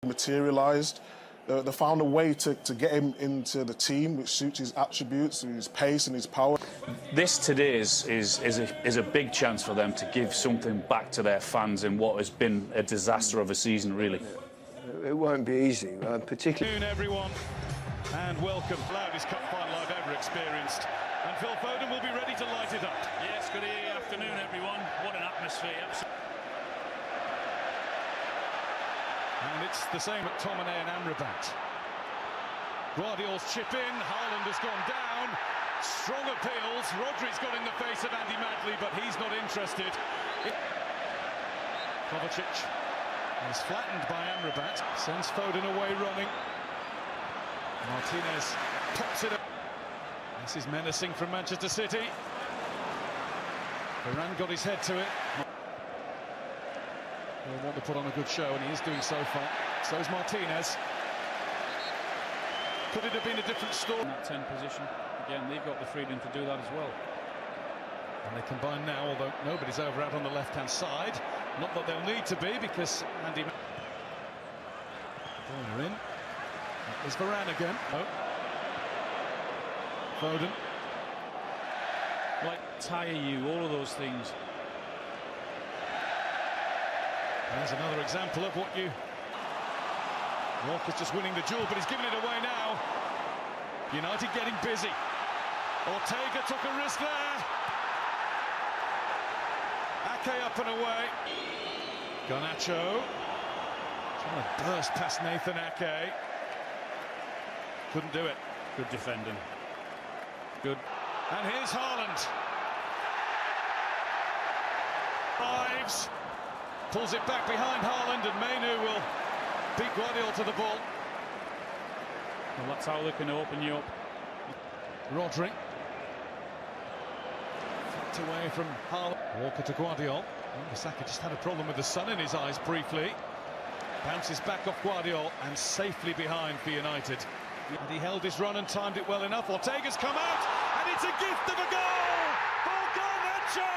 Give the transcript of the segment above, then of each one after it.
materialised. They found a way to get him into the team, which suits his attributes, his pace and his power. This today is a big chance for them to give something back to their fans in what has been a disaster of a season, really. It won't be easy, particularly. Good afternoon, everyone, and welcome. Loudest cup final I've ever experienced. And Phil Foden will be ready to light it up. Yes, good afternoon, everyone. What an atmosphere. And it's the same at Tomine and Amrabat. Guardiola's chip in, Haaland has gone down. Strong appeals, Rodri's got in the face of Andy Madley, but he's not interested. Kovacic is flattened by Amrabat, sends Foden away running. Martinez pops it up. This is menacing from Manchester City. Varane got his head to it. He'll want to put on a good show, and he is doing so far. So is Martinez. Could it have been a different story? In that 10 position, again, they've got the freedom to do that as well. And they combine now, although nobody's over out on the left-hand side. Not that they'll need to be, because Andy... Bruyne in. There's Varane again. Oh. Foden. Like, tire you, all of those things. There's another example of what you... Walker's just winning the duel, but he's giving it away now. United getting busy. Ortega took a risk there. Ake up and away. Garnacho. Trying to burst past Nathan Ake. Couldn't do it. Good defending. Good. And here's Haaland. Drives. Pulls it back behind Haaland, and Mainu will beat Guardiola to the ball. Well, that's how they can open you up. Rodri. Flicked away from Haaland. Walker to Guardiola. Bissaka just had a problem with the sun in his eyes briefly. Bounces back off Guardiola and safely behind for United. And he held his run and timed it well enough. Ortega's come out, and it's a gift of a goal for Garnacho!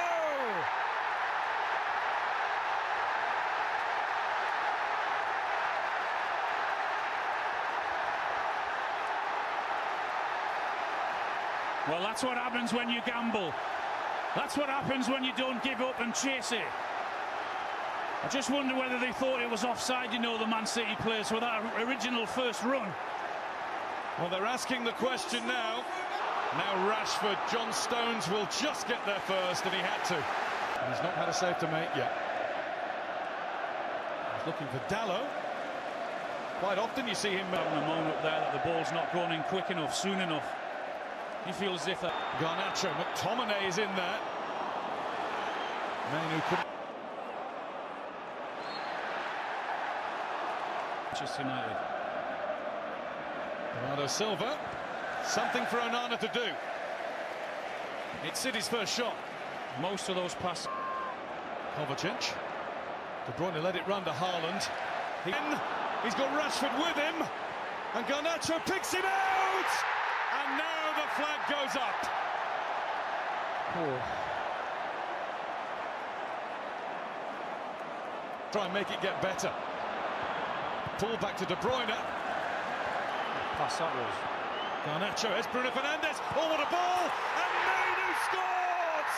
Well, that's what happens when you gamble. That's what happens when you don't give up and chase it. I just wonder whether they thought it was offside, you know, the Man City players with that original first run. Well, they're asking the question now. Now Rashford, John Stones will just get there first, and he had to. And he's not had a save to make yet. He's looking for Dallo. Quite often you see him having a moan up there that the ball's not going in quick enough, soon enough. He feels as if that... Garnacho, McTominay is in there. Mainu couldn't... Manchester United. Bernardo Silva. Something for Onana to do. It's City's first shot. Most of those passes. Kovacic. De Bruyne let it run to Haaland. He's got Rashford with him. And Garnacho picks him out! And now the flag goes up. Oh. Try and make it get better. Pull back to De Bruyne. Pass that was. Garnacho, it's Bruno Fernandes. Oh, what a ball! And Mainu scores!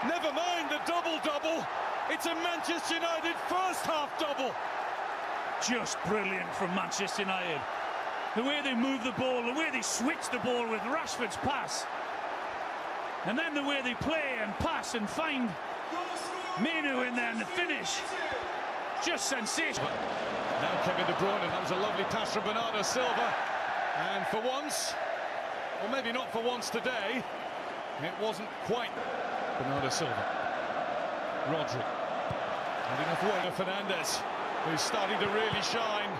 Never mind the double-double. It's a Manchester United first-half double. Just brilliant from Manchester United. The way they move the ball, the way they switch the ball with Rashford's pass. And then the way they play and pass and find Mainu in there and the finish. Just sensational. Now Kevin De Bruyne, that was a lovely pass from Bernardo Silva. And for once, or maybe not for once today, it wasn't quite Bernardo Silva. Rodri. And enough way to Fernandes, who's starting to really shine.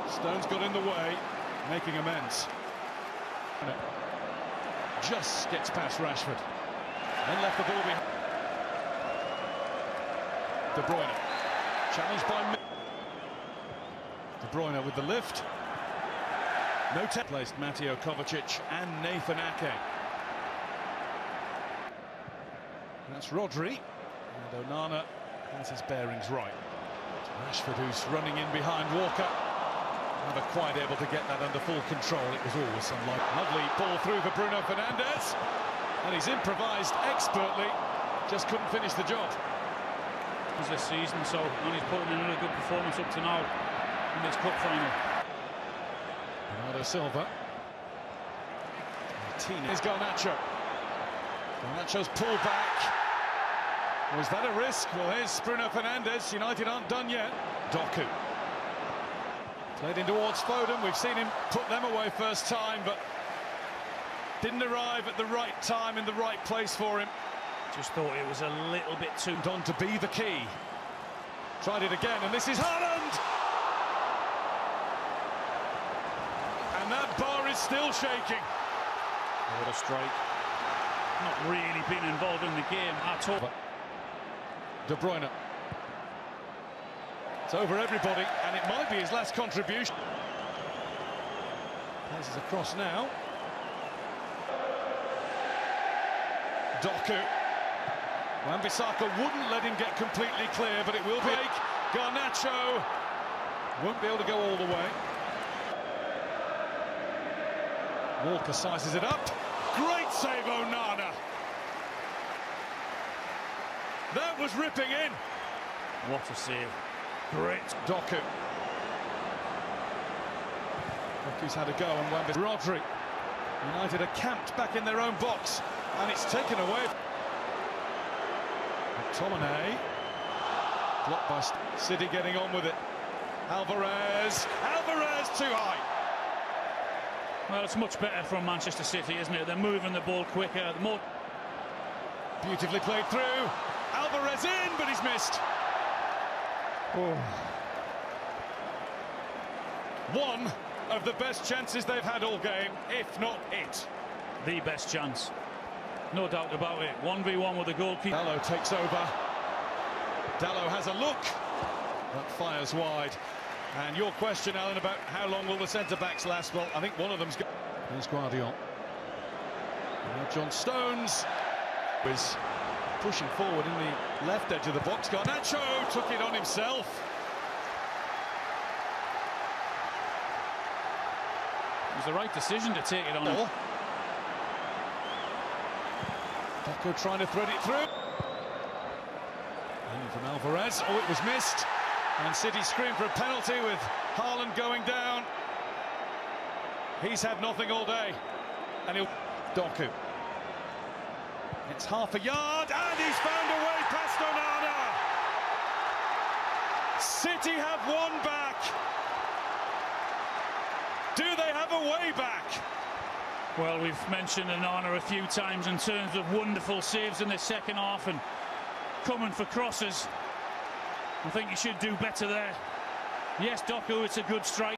Stones got in the way, making amends. Just gets past Rashford. Then left the ball behind. De Bruyne. Challenged by... De Bruyne with the lift. No placed Mateo Kovacic and Nathan Ake. That's Rodri. And Onana has his bearings right. Rashford, who's running in behind Walker. Never quite able to get that under full control. It was always unlikely. Lovely ball through for Bruno Fernandes. And he's improvised expertly. Just couldn't finish the job. It's this season, so he's putting in a really good performance up to now in this cup final. Bernardo Silva. Martinez. Garnacho. Garnacho's pulled back. Was that a risk? Well, here's Bruno Fernandes. United aren't done yet. Doku. Played in towards Foden. We've seen him put them away first time, but didn't arrive at the right time in the right place for him. Just thought it was a little bit too... On to be the key. Tried it again, and this is Haaland! And that bar is still shaking. What a strike. Not really been involved in the game at all. De Bruyne. It's over everybody, and it might be his last contribution. Passes across now. Doku. Wan-Bissaka wouldn't let him get completely clear, but it will be. Garnacho won't be able to go all the way. Walker sizes it up. Great save, Onana. That was ripping in. What a save. Great. Doku. Doku's had a go on Wan-Bissaka. Rodri. United are camped back in their own box, and it's taken away. McTominay. Blocked by City, getting on with it. Alvarez. Alvarez too high. Well, it's much better from Manchester City, isn't it? They're moving the ball quicker. More Beautifully played through. Alvarez in, but he's missed. Oh. One of the best chances they've had all game, if not it. the best chance. No doubt about it. 1v1 with the goalkeeper. Dalot takes over. Dalot has a look. That fires wide. And your question, Alan, about how long will the centre-backs last? Well, I think one of them's... Here's Guardiola. Now John Stones is pushing forward in the left edge of the box. Garnacho took it on himself. It was the right decision to take it on him. Doku trying to thread it through. And from Alvarez. Oh, it was missed. And City screamed for a penalty with Haaland going down. He's had nothing all day. And he'll... Doku. It's half a yard, and he's found a way past Onana. City have one back. Do they have a way back? Well, we've mentioned Onana a few times in terms of wonderful saves in the second half and coming for crosses. I think he should do better there. Yes, Doku, it's a good strike.